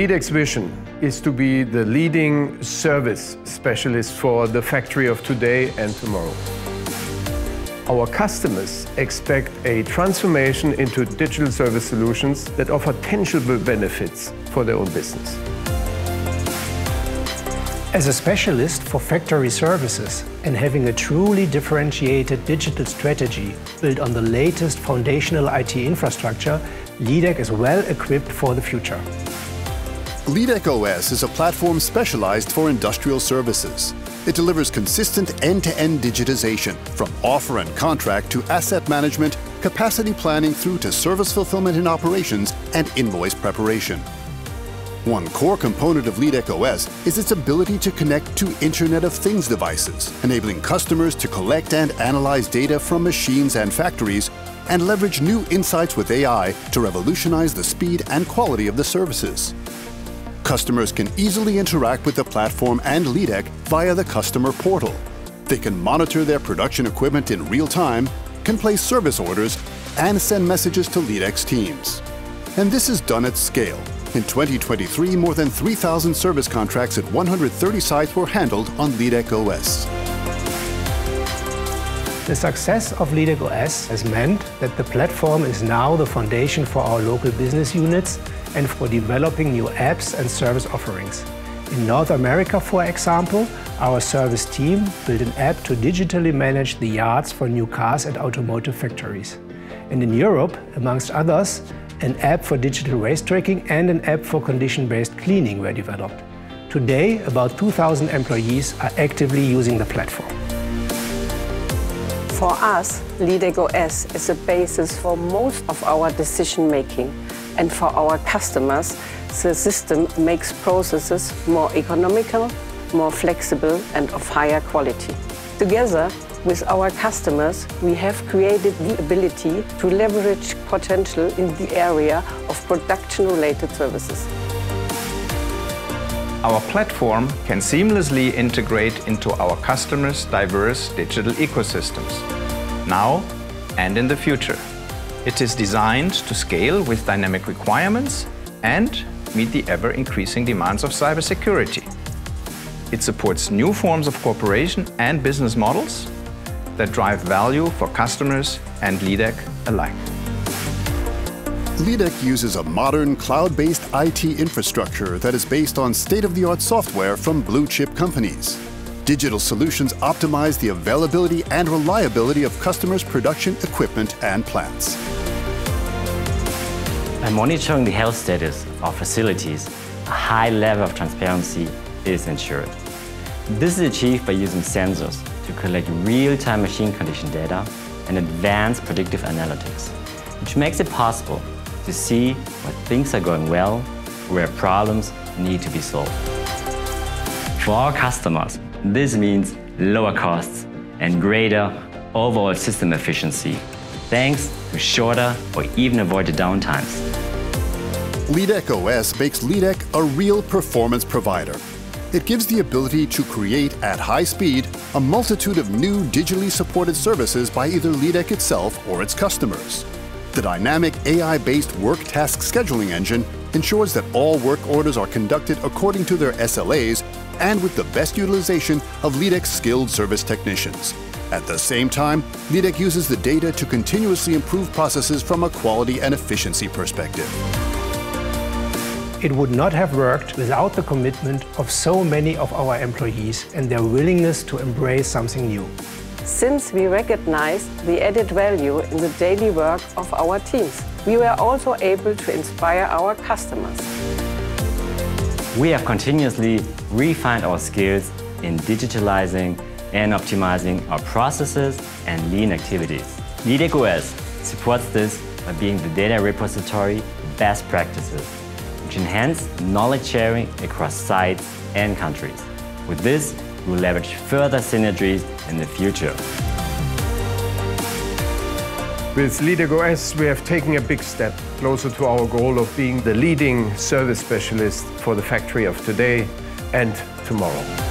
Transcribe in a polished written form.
Leadec's vision is to be the leading service specialist for the factory of today and tomorrow. Our customers expect a transformation into digital service solutions that offer tangible benefits for their own business. As a specialist for factory services and having a truly differentiated digital strategy built on the latest foundational IT infrastructure, Leadec is well equipped for the future. Leadec.os is a platform specialized for industrial services. It delivers consistent end-to-end digitization, from offer and contract to asset management, capacity planning through to service fulfillment and operations, and invoice preparation. One core component of Leadec.os is its ability to connect to Internet of Things devices, enabling customers to collect and analyze data from machines and factories, and leverage new insights with AI to revolutionize the speed and quality of the services. Customers can easily interact with the platform and Leadec via the customer portal. They can monitor their production equipment in real time, can place service orders, and send messages to Leadec's teams. And this is done at scale. In 2023, more than 3,000 service contracts at 130 sites were handled on Leadec.os. The success of Leadec.os has meant that the platform is now the foundation for our local business units and for developing new apps and service offerings. In North America, for example, our service team built an app to digitally manage the yards for new cars at automotive factories. And in Europe, amongst others, an app for digital waste tracking and an app for condition-based cleaning were developed. Today, about 2,000 employees are actively using the platform. For us, Leadec.os is the basis for most of our decision-making. And for our customers, the system makes processes more economical, more flexible, and of higher quality. Together with our customers, we have created the ability to leverage potential in the area of production-related services. Our platform can seamlessly integrate into our customers' diverse digital ecosystems, now and in the future. It is designed to scale with dynamic requirements and meet the ever-increasing demands of cybersecurity. It supports new forms of cooperation and business models that drive value for customers and Leadec alike. Leadec uses a modern, cloud-based IT infrastructure that is based on state-of-the-art software from blue-chip companies. Digital solutions optimize the availability and reliability of customers' production equipment and plants. By monitoring the health status of our facilities, a high level of transparency is ensured. This is achieved by using sensors to collect real-time machine condition data and advanced predictive analytics, which makes it possible to see where things are going well, where problems need to be solved. For our customers, this means lower costs and greater overall system efficiency, thanks to shorter or even avoided downtimes. Leadec.os makes Leadec a real performance provider. It gives the ability to create at high speed a multitude of new digitally supported services by either Leadec itself or its customers. The dynamic AI-based work task scheduling engine ensures that all work orders are conducted according to their SLAs and with the best utilization of Leadec's skilled service technicians. At the same time, Leadec uses the data to continuously improve processes from a quality and efficiency perspective. It would not have worked without the commitment of so many of our employees and their willingness to embrace something new. Since we recognize the added value in the daily work of our teams, we were also able to inspire our customers. We have continuously refined our skills in digitalizing and optimizing our processes and lean activities. Leadec.os supports this by being the data repository of best practices, which enhance knowledge sharing across sites and countries. With this, we will leverage further synergies in the future. With Leadec.os, we have taken a big step closer to our goal of being the leading service specialist for the factory of today and tomorrow.